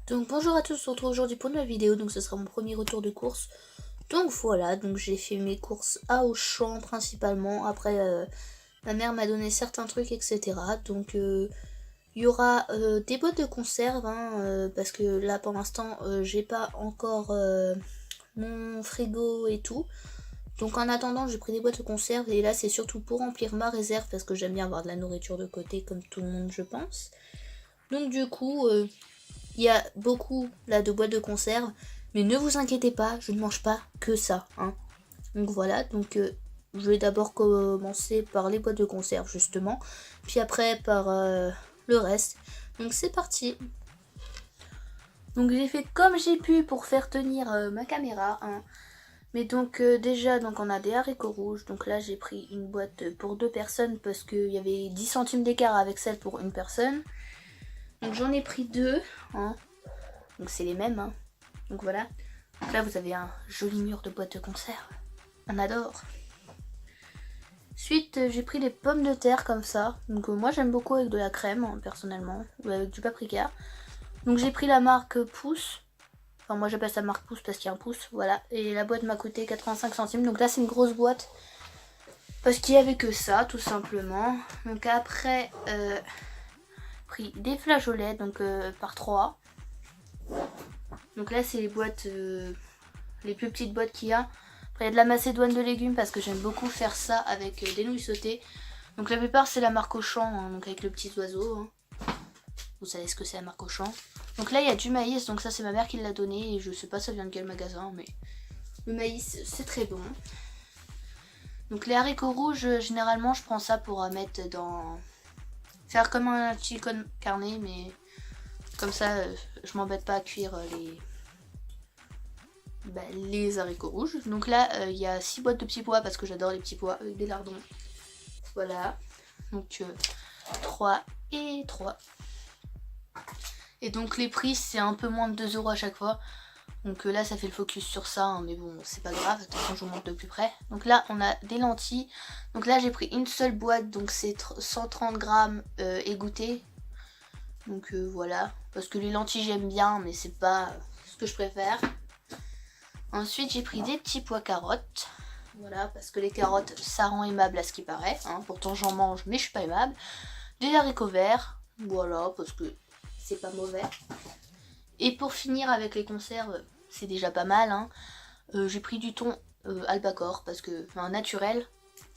Donc bonjour à tous, on se retrouve aujourd'hui pour une nouvelle vidéo, donc ce sera mon premier retour de course. Donc voilà, donc j'ai fait mes courses à Auchan principalement, après ma mère m'a donné certains trucs etc. Donc il y aura des boîtes de conserve, hein, parce que là pour l'instant j'ai pas encore mon frigo et tout. Donc en attendant j'ai pris des boîtes de conserve et là c'est surtout pour remplir ma réserve parce que j'aime bien avoir de la nourriture de côté comme tout le monde je pense. Donc du coup... il y a beaucoup là de boîtes de conserve, mais ne vous inquiétez pas, je ne mange pas que ça. Hein. Donc voilà, donc je vais d'abord commencer par les boîtes de conserve justement, puis après par le reste. Donc c'est parti. Donc j'ai fait comme j'ai pu pour faire tenir ma caméra. Hein. Mais donc déjà donc on a des haricots rouges. Donc là j'ai pris une boîte pour 2 personnes parce qu'il y avait 10 centimes d'écart avec celle pour une personne. Donc j'en ai pris 2. Hein. Donc c'est les mêmes. Hein. Donc voilà. Donc là vous avez un joli mur de boîtes de conserve. On adore. Ensuite j'ai pris des pommes de terre comme ça. Donc moi j'aime beaucoup avec de la crème hein, personnellement. Ou avec du paprika. Donc j'ai pris la marque Pouce. Enfin moi j'appelle ça marque Pouce parce qu'il y a un pouce. Voilà. Et la boîte m'a coûté 85 centimes. Donc là c'est une grosse boîte. Parce qu'il n'y avait que ça tout simplement. Donc après pris des flageolets donc par 3. Donc là c'est les boîtes, les plus petites boîtes qu'il y a. Après il y a de la macédoine de légumes parce que j'aime beaucoup faire ça avec des nouilles sautées. Donc la plupart c'est la marque Auchan, hein, donc avec le petit oiseau. Hein. Vous savez ce que c'est la marque Auchan. Donc là il y a du maïs, donc ça c'est ma mère qui l'a donné et je sais pas ça vient de quel magasin mais le maïs c'est très bon. Donc les haricots rouges généralement je prends ça pour mettre dans... faire comme un chicken carné mais comme ça je m'embête pas à cuire les haricots rouges. Donc là il y a 6 boîtes de petits pois parce que j'adore les petits pois avec des lardons. Voilà. Donc 3 et 3. Et donc les prix c'est un peu moins de 2 € à chaque fois. Donc là ça fait le focus sur ça hein, mais bon c'est pas grave, attention je vous montre de plus près. Donc là on a des lentilles. Donc là j'ai pris une seule boîte donc c'est 130 grammes égoutté. Donc voilà, parce que les lentilles j'aime bien mais c'est pas ce que je préfère. Ensuite j'ai pris des petits pois carottes. Voilà, parce que les carottes ça rend aimable à ce qui paraît. Hein. Pourtant j'en mange mais je suis pas aimable. Des haricots verts, voilà, parce que c'est pas mauvais. Et pour finir avec les conserves, c'est déjà pas mal. Hein. J'ai pris du thon albacore, parce que, enfin naturel,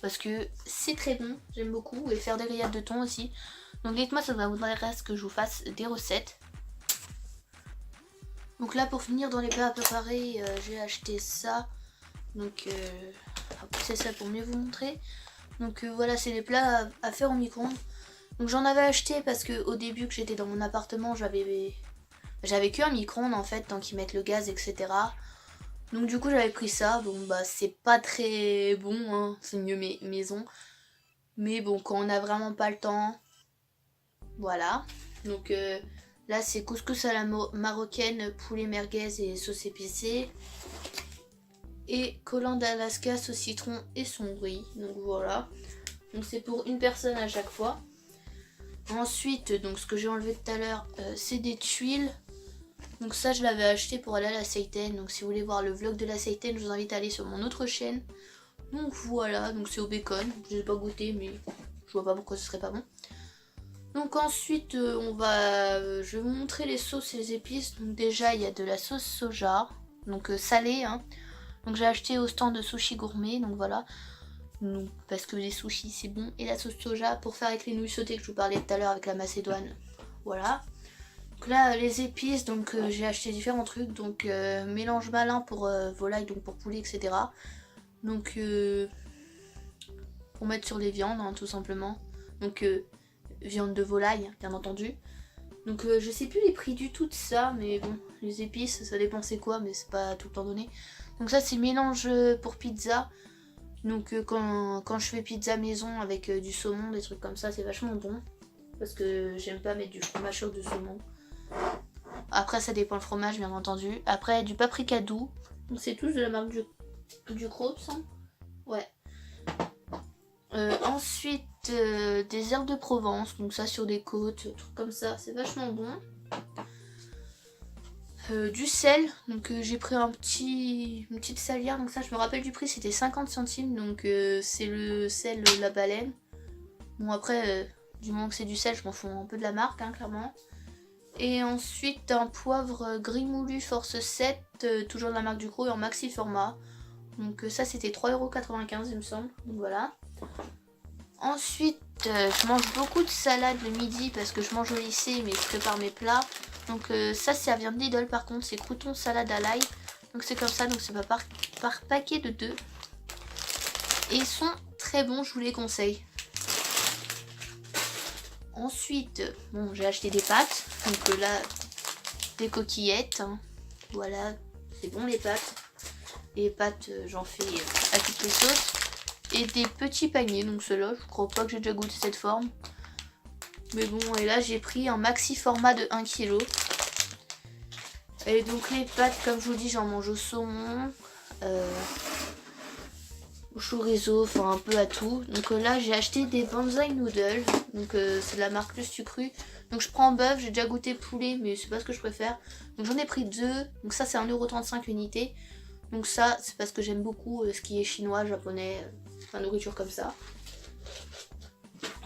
parce que c'est très bon, j'aime beaucoup. Et faire des grillades de thon aussi. Donc dites-moi ça vous intéresse que je vous fasse des recettes. Donc là pour finir dans les plats à préparer, j'ai acheté ça. Donc c'est ça pour mieux vous montrer. Donc voilà c'est les plats à faire au micro-ondes. Donc j'en avais acheté parce que au début que j'étais dans mon appartement j'avais qu'un micro-ondes en fait tant qu'ils mettent le gaz etc. Donc du coup j'avais pris ça. Bon bah c'est pas très bon hein, c'est mieux maison. Mais bon quand on a vraiment pas le temps. Voilà. Donc là c'est couscous à la marocaine, poulet merguez et sauce épicée. Et collant d'Alaska sauce citron et son riz. Donc voilà. Donc c'est pour une personne à chaque fois. Ensuite, donc ce que j'ai enlevé tout à l'heure, c'est des tuiles. Donc ça, je l'avais acheté pour aller à la Seiten. Donc si vous voulez voir le vlog de la Seiten, je vous invite à aller sur mon autre chaîne. Donc voilà, donc c'est au bacon. Je n'ai pas goûté, mais je vois pas pourquoi ce serait pas bon. Donc ensuite, je vais vous montrer les sauces et les épices. Donc déjà, il y a de la sauce soja, donc salée. Hein. Donc j'ai acheté au stand de Sushi Gourmet, donc voilà. Donc, parce que les sushis c'est bon. Et la sauce soja pour faire avec les nouilles sautées que je vous parlais tout à l'heure avec la macédoine. Voilà. Donc là les épices, donc j'ai acheté différents trucs. Donc mélange malin pour volaille, donc pour poulet etc. Donc pour mettre sur les viandes hein, tout simplement. Donc viande de volaille bien entendu. Donc je sais plus les prix du tout de ça. Mais bon les épices ça dépend c'est quoi mais c'est pas tout le temps donné. Donc ça c'est mélange pour pizza. Donc quand je fais pizza maison avec du saumon, des trucs comme ça, c'est vachement bon. Parce que j'aime pas mettre du fromage sur du saumon. Après ça dépend le fromage bien entendu. Après du paprika doux. Donc c'est tous de la marque du Crops. Hein. Ouais. Ensuite, des herbes de Provence, donc ça sur des côtes, trucs comme ça, c'est vachement bon. Du sel, donc j'ai pris une petite salière, donc ça je me rappelle du prix, c'était 50 centimes, donc c'est le sel La Baleine. Bon après, du moment que c'est du sel, je m'en fous un peu de la marque, hein, clairement. Et ensuite un poivre gris moulu force 7, toujours de la marque Ducros et en maxi format. Donc ça c'était 3,95 € il me semble, donc voilà. Ensuite je mange beaucoup de salade le midi parce que je mange au lycée mais je prépare mes plats. Donc ça vient de Lidl par contre, c'est croutons salade à l'ail. Donc c'est comme ça, donc c'est pas par paquet de 2. Et ils sont très bons, je vous les conseille. Ensuite, bon j'ai acheté des pâtes. Donc là, des coquillettes. Hein. Voilà, c'est bon les pâtes. Les pâtes, j'en fais à toutes les sauces. Et des petits paniers, donc ceux-là, je crois pas que j'ai déjà goûté cette forme. Mais bon, et là j'ai pris un maxi format de 1 kg. Et donc les pâtes, comme je vous dis, j'en mange au saumon, au chorizo, enfin un peu à tout. Donc là j'ai acheté des banzai noodles, donc c'est de la marque Le Sucru. Donc je prends bœuf, j'ai déjà goûté poulet, mais c'est pas ce que je préfère. Donc j'en ai pris 2, donc ça c'est 1,35 € l'unité. Donc ça c'est parce que j'aime beaucoup ce qui est chinois, japonais, enfin nourriture comme ça.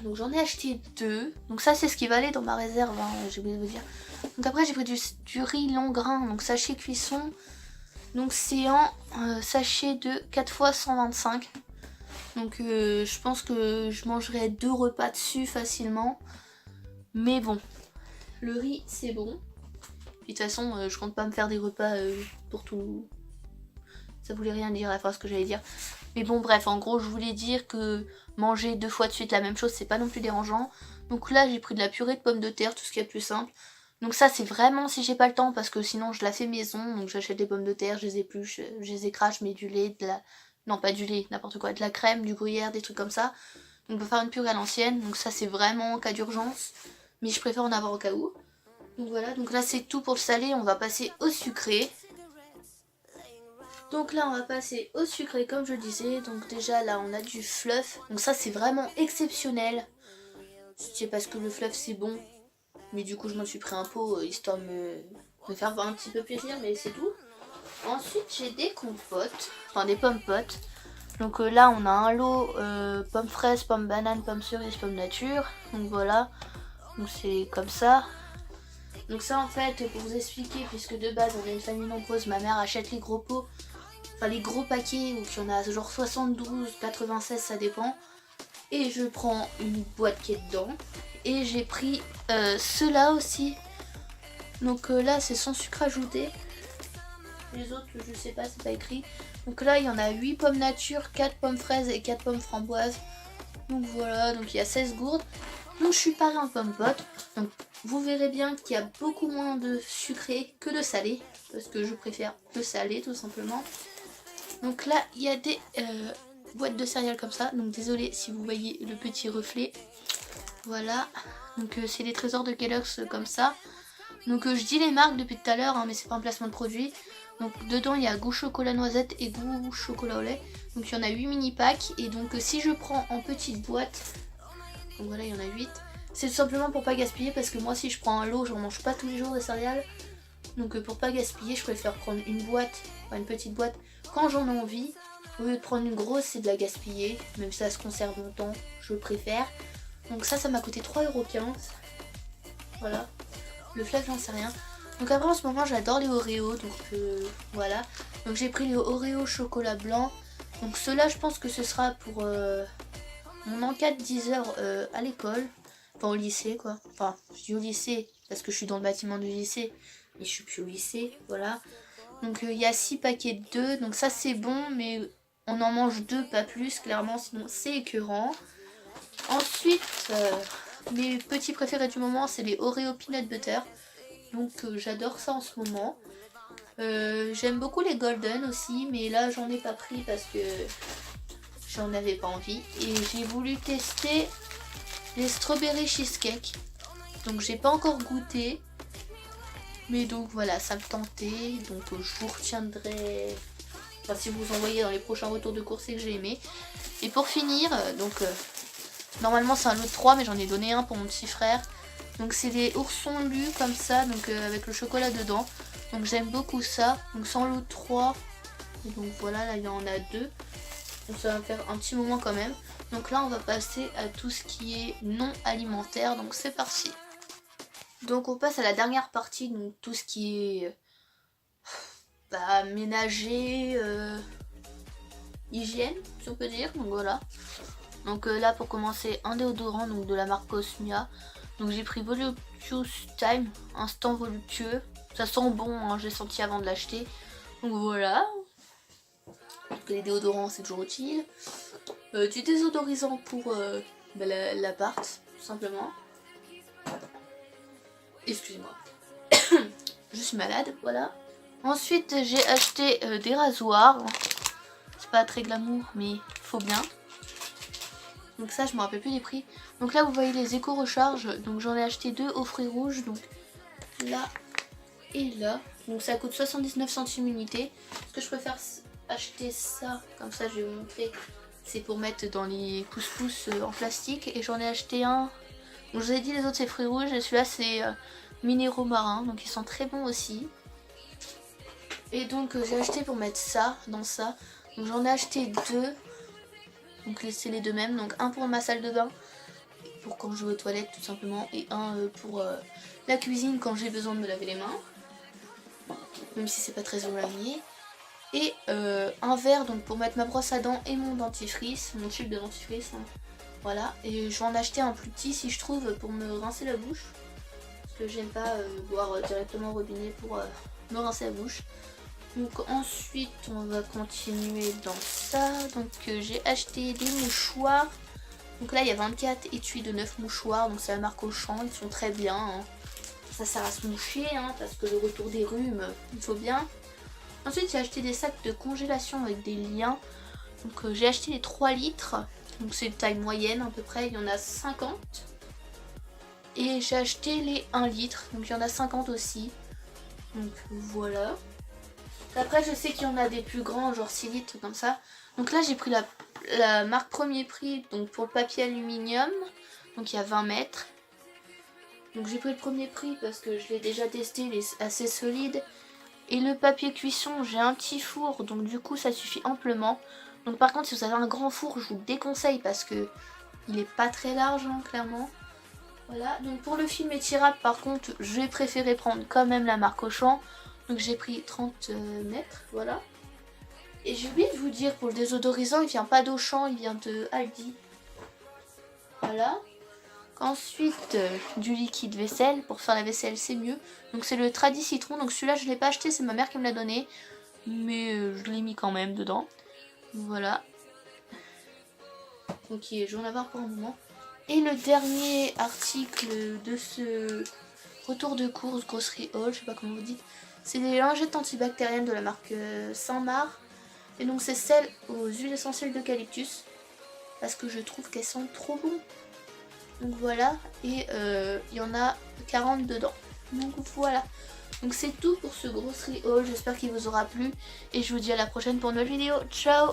Donc j'en ai acheté 2. Donc ça c'est ce qui va aller dans ma réserve, hein, j'ai oublié de vous dire. Donc après j'ai pris du riz long grain, donc sachet cuisson. Donc c'est en sachet de 4 fois 125. Donc je pense que je mangerai 2 repas dessus facilement. Mais bon, le riz c'est bon. Puis de toute façon je compte pas me faire des repas pour tout. Ça voulait rien dire la phrase que j'allais dire. Mais bon bref, en gros je voulais dire que manger 2 fois de suite la même chose c'est pas non plus dérangeant. Donc là j'ai pris de la purée de pommes de terre, tout ce qui est plus simple. Donc ça c'est vraiment si j'ai pas le temps parce que sinon je la fais maison. Donc j'achète des pommes de terre, je les épluche, je les écrache, je mets du lait, de la... Non pas du lait, n'importe quoi, de la crème, du gruyère, des trucs comme ça. Donc on peut faire une purée à l'ancienne. Donc ça c'est vraiment en cas d'urgence. Mais je préfère en avoir au cas où. Donc voilà, donc là c'est tout pour le salé, on va passer au sucré. Donc là on va passer au sucré comme je le disais. Donc déjà là on a du fluff. Donc ça c'est vraiment exceptionnel. C'est parce que le fluff c'est bon. Mais du coup je m'en suis pris un pot histoire de me faire un petit peu plaisir, mais c'est tout. Ensuite j'ai des compotes, enfin des pommes potes. Donc là on a un lot pommes fraises, pommes bananes, pommes cerises, pommes nature. Donc voilà, donc c'est comme ça. Donc ça en fait pour vous expliquer, puisque de base on est une famille nombreuse, ma mère achète les gros pots, enfin les gros paquets où il y en a genre 72, 96 ça dépend. Et je prends une boîte qui est dedans. Et j'ai pris ceux-là aussi. Donc là c'est sans sucre ajouté. Les autres je sais pas, c'est pas écrit. Donc là il y en a 8 pommes nature, 4 pommes fraises et 4 pommes framboises. Donc voilà, donc il y a 16 gourdes. Donc je suis parée en pommes potes. Donc vous verrez bien qu'il y a beaucoup moins de sucré que de salé. Parce que je préfère le salé tout simplement. Donc là il y a des boîtes de céréales comme ça. Donc désolé si vous voyez le petit reflet. Voilà, donc c'est les trésors de Kellogg's comme ça. Donc je dis les marques depuis tout à l'heure, hein, mais c'est pas un placement de produit. Donc dedans il y a goût chocolat noisette et goût chocolat au lait. Donc il y en a 8 mini packs. Et donc si je prends en petite boîte, donc voilà il y en a 8. C'est tout simplement pour pas gaspiller, parce que moi si je prends un lot, j'en mange pas tous les jours des céréales. Donc pour pas gaspiller, je préfère prendre une boîte, enfin une petite boîte, quand j'en ai envie. Au lieu de prendre une grosse, c'est de la gaspiller. Même si ça se conserve longtemps, je préfère. Donc ça m'a coûté 3,15 €. Voilà. Le fluff, j'en sais rien. Donc après en ce moment j'adore les Oreos. Donc voilà. Donc j'ai pris les Oreos chocolat blanc. Donc ceux-là je pense que ce sera pour mon encas de 10 heures à l'école. Enfin au lycée quoi. Enfin je dis au lycée parce que je suis dans le bâtiment du lycée. Mais je suis plus au lycée. Voilà. Donc il y a 6 paquets de 2. Donc ça c'est bon, mais on en mange 2 pas plus clairement, sinon c'est écœurant. Ensuite, mes petits préférés du moment, c'est les Oreo Peanut Butter. Donc j'adore ça en ce moment. J'aime beaucoup les Golden aussi, mais là j'en ai pas pris parce que j'en avais pas envie. Et j'ai voulu tester les Strawberry Cheesecake. Donc j'ai pas encore goûté. Mais donc voilà, ça me tentait. Donc je vous retiendrai... Enfin si vous envoyez dans les prochains retours de course et que j'ai aimé. Et pour finir, donc... Normalement c'est un lot de 3 mais j'en ai donné un pour mon petit frère. Donc c'est des oursons lus comme ça, donc avec le chocolat dedans. Donc j'aime beaucoup ça. Donc c'est en lot de 3. Et donc voilà, là il y en a 2. Donc ça va faire un petit moment quand même. Donc là on va passer à tout ce qui est non alimentaire. Donc c'est parti. Donc on passe à la dernière partie, donc tout ce qui est ménager, hygiène si on peut dire. Donc voilà. Donc là pour commencer un déodorant donc de la marque Cosmia. Donc j'ai pris Voluptuous Time, instant voluptueux. Ça sent bon, hein, j'ai senti avant de l'acheter. Donc voilà. Donc, les déodorants c'est toujours utile. Du désodorisant pour l'appart, tout simplement. Excusez-moi. Je suis malade, voilà. Ensuite j'ai acheté des rasoirs. C'est pas très glamour mais faut bien. Donc ça je me rappelle plus des prix. Donc là vous voyez les éco-recharges. Donc j'en ai acheté 2 aux fruits rouges. Donc là et là. Donc ça coûte 79 centimes unité. Ce que je préfère acheter ça. Comme ça je vais vous montrer. C'est pour mettre dans les pousse-pousse en plastique. Et j'en ai acheté un. Donc je vous ai dit les autres c'est fruits rouges. Et celui-là c'est minéraux marins. Donc ils sont très bons aussi. Et donc j'ai acheté pour mettre ça dans ça. Donc j'en ai acheté 2. Donc c'est les deux mêmes, donc un pour ma salle de bain, pour quand je vais aux toilettes tout simplement, et un pour la cuisine quand j'ai besoin de me laver les mains, même si c'est pas très éloigné. Et un verre donc pour mettre ma brosse à dents et mon dentifrice, mon tube de dentifrice, hein. Voilà, et je vais en acheter un plus petit si je trouve pour me rincer la bouche, parce que j'aime pas boire directement au robinet pour me rincer la bouche. Donc ensuite on va continuer dans ça. Donc j'ai acheté des mouchoirs. Donc là il y a 24 étuis de 9 mouchoirs. Donc c'est la marque Auchan, ils sont très bien, hein. Ça sert à se moucher hein, parce que le retour des rhumes, il faut bien. Ensuite j'ai acheté des sacs de congélation avec des liens. Donc j'ai acheté les 3 litres. Donc c'est une taille moyenne à peu près, il y en a 50. Et j'ai acheté les 1 litre. Donc il y en a 50 aussi. Donc voilà. Après je sais qu'il y en a des plus grands, genre 6 litres comme ça. Donc là j'ai pris la marque Premier Prix, donc pour le papier aluminium. Donc il y a 20 mètres. Donc j'ai pris le Premier Prix parce que je l'ai déjà testé, il est assez solide. Et le papier cuisson, j'ai un petit four, donc du coup ça suffit amplement. Donc par contre si vous avez un grand four, je vous le déconseille parce que il est pas très large hein, clairement. Voilà, donc pour le film étirable par contre, je vais préférer prendre quand même la marque Auchan. Donc j'ai pris 30 mètres, voilà. Et j'ai oublié de vous dire, pour le désodorisant, il vient pas d'Auchan, il vient de Aldi. Voilà. Ensuite, du liquide vaisselle, pour faire la vaisselle c'est mieux. Donc c'est le Tradi Citron, donc celui-là je l'ai pas acheté, c'est ma mère qui me l'a donné. Mais je l'ai mis quand même dedans. Voilà. Ok, je vais en avoir pour un moment. Et le dernier article de ce retour de course, grosserie haul, je sais pas comment vous dites. C'est des lingettes antibactériennes de la marque Saint-Marc. Et donc c'est celles aux huiles essentielles d'eucalyptus. Parce que je trouve qu'elles sont trop bonnes. Donc voilà. Et il y en a 40 dedans. Donc voilà. Donc c'est tout pour ce grosserie haul. J'espère qu'il vous aura plu. Et je vous dis à la prochaine pour une nouvelle vidéo. Ciao!